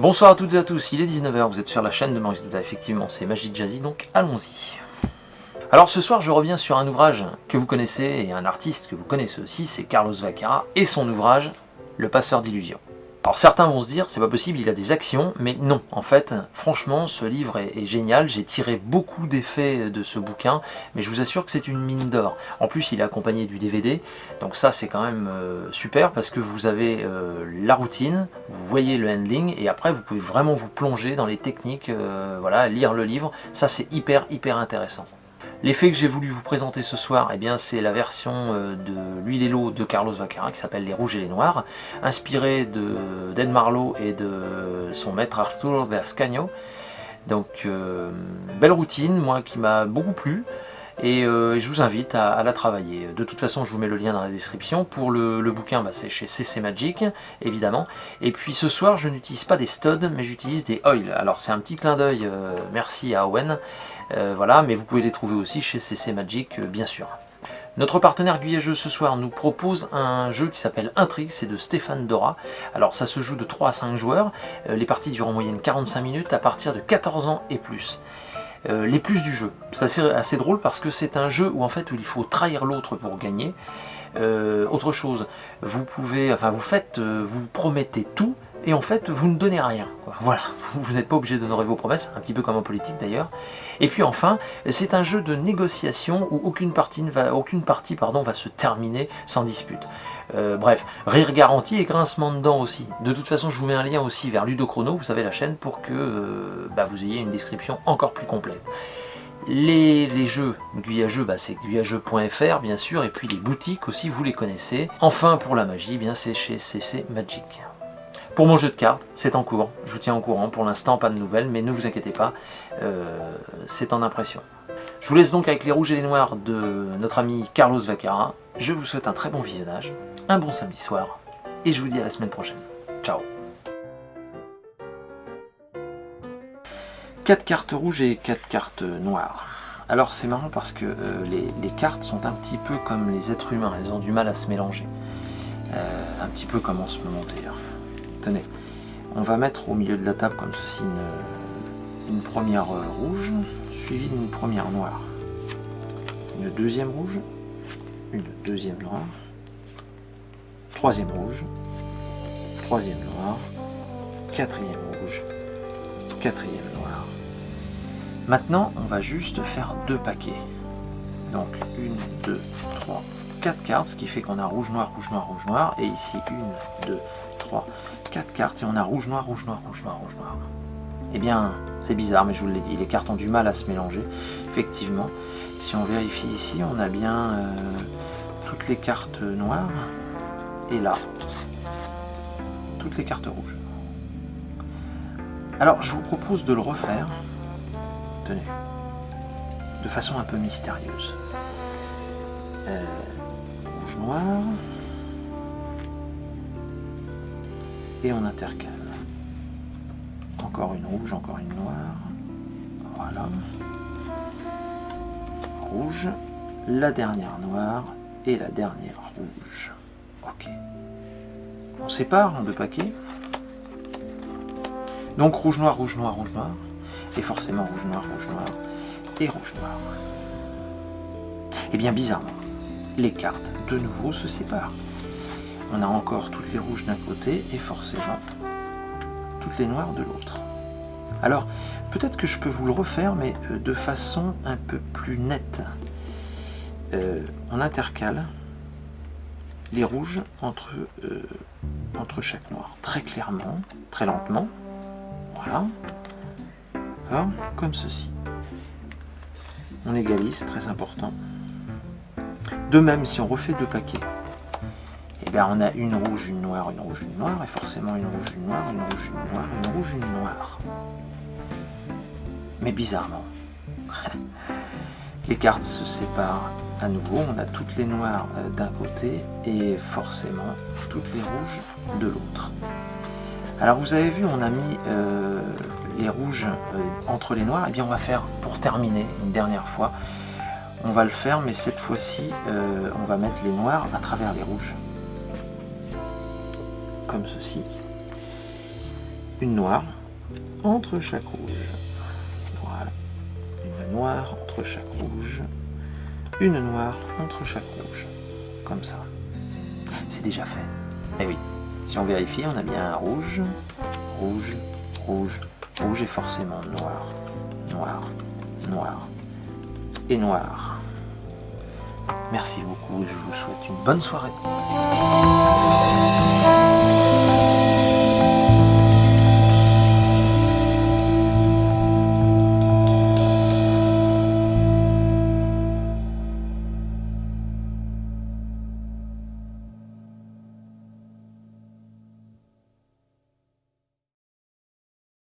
Bonsoir à toutes et à tous, il est 19h, vous êtes sur la chaîne de Maurice Douda, effectivement c'est Magie Jazzy, donc allons-y. Alors ce soir je reviens sur un ouvrage que vous connaissez et un artiste que vous connaissez aussi, c'est Carlos Vaquera et son ouvrage Le Passeur d'illusions. Alors certains vont se dire, c'est pas possible, il a des actions, mais non, en fait, franchement, ce livre est génial, j'ai tiré beaucoup d'effets de ce bouquin, mais je vous assure que c'est une mine d'or. En plus, il est accompagné du DVD, donc ça c'est quand même super, parce que vous avez la routine, vous voyez le handling, et après vous pouvez vraiment vous plonger dans les techniques, voilà, lire le livre, ça c'est hyper intéressant. L'effet que j'ai voulu vous présenter ce soir, eh bien, c'est la version de l'huile et l'eau de Carlos Vaquera qui s'appelle Les Rouges et les Noirs, inspirée d'Ed Marlowe et de son maître Arturo de Ascanio. Donc, belle routine, moi qui m'a beaucoup plu. Et je vous invite à la travailler. De toute façon, je vous mets le lien dans la description. Pour le bouquin, c'est chez CC Magic, évidemment. Et puis ce soir, je n'utilise pas des studs, mais j'utilise des oils. Alors c'est un petit clin d'œil, merci à Owen. Voilà, mais vous pouvez les trouver aussi chez CC Magic, bien sûr. Notre partenaire Guyageux ce soir nous propose un jeu qui s'appelle Intrigue, c'est de Stéphane Dora. Alors ça se joue de 3 à 5 joueurs. Les parties durent en moyenne 45 minutes à partir de 14 ans et plus. Les plus du jeu. C'est assez drôle parce que c'est un jeu où en fait où il faut trahir l'autre pour gagner. Autre chose, vous pouvez, enfin vous promettez tout et en fait vous ne donnez rien. Voilà, vous n'êtes pas obligé d'honorer vos promesses, un petit peu comme en politique d'ailleurs. Et puis enfin, c'est un jeu de négociation où aucune partie va se terminer sans dispute. Bref, rire garanti et grincement de dents aussi. De toute façon, je vous mets un lien aussi vers Ludochrono, vous savez la chaîne, pour que vous ayez une description encore plus complète. Les jeux Guyageux, c'est guyageux.fr bien sûr, et puis les boutiques aussi, vous les connaissez. Enfin, pour la magie, c'est chez CC Magic. Pour mon jeu de cartes, c'est en cours, je vous tiens au courant, pour l'instant pas de nouvelles, mais ne vous inquiétez pas, c'est en impression. Je vous laisse donc avec les rouges et les noirs de notre ami Carlos Vaquera. Je vous souhaite un très bon visionnage, un bon samedi soir, et je vous dis à la semaine prochaine. Ciao. 4 cartes rouges et 4 cartes noires. Alors c'est marrant parce que les cartes sont un petit peu comme les êtres humains, elles ont du mal à se mélanger. Un petit peu comme en ce moment d'ailleurs. Tenez, on va mettre au milieu de la table comme ceci une première rouge, suivie d'une première noire. Une deuxième rouge, une deuxième noire, troisième rouge, troisième noire, quatrième rouge, quatrième noire. Maintenant, on va juste faire 2 paquets. Donc 1, 2, 3, 4 cartes, ce qui fait qu'on a rouge, noir, rouge, noir, rouge, noir. Et ici, 1, 2, 3, 4 cartes et on a rouge, noir, rouge, noir, rouge, noir, rouge, noir. Eh bien, c'est bizarre, mais je vous l'ai dit, les cartes ont du mal à se mélanger. Effectivement, si on vérifie ici, on a bien toutes les cartes noires. Et là, toutes les cartes rouges. Alors, je vous propose de le refaire. Tenez, de façon un peu mystérieuse. Rouge, noir. Et on intercale. Encore une rouge, encore une noire. Voilà. Rouge, la dernière noire et la dernière rouge. Ok. On sépare en 2 paquets. Donc rouge, noir, rouge, noir, rouge, noir. Et forcément rouge, noir et rouge, noir. Et bien bizarrement, les cartes de nouveau se séparent. On a encore toutes les rouges d'un côté et forcément toutes les noires de l'autre. Alors, peut-être que je peux vous le refaire, mais de façon un peu plus nette. On intercale les rouges entre chaque noir, très clairement, très lentement. Voilà. Alors, comme ceci. On égalise, très important. De même, si on refait 2 paquets, eh bien, on a une rouge, une noire, une rouge, une noire, et forcément une rouge, une noire, une rouge, une noire, une rouge, une noire. Mais bizarrement, les cartes se séparent à nouveau. On a toutes les noires d'un côté et forcément toutes les rouges de l'autre. Alors vous avez vu, on a mis les rouges entre les noirs. Et bien on va faire, pour terminer une dernière fois, on va le faire, mais cette fois-ci on va mettre les noirs à travers les rouges. Comme ceci. Une noire, entre chaque rouge. Voilà. Une noire entre chaque rouge. Une noire entre chaque rouge. Comme ça. C'est déjà fait. Eh oui. Si on vérifie, on a bien un rouge, rouge, rouge, rouge et forcément noir, noir, noir et noir. Merci beaucoup, je vous souhaite une bonne soirée.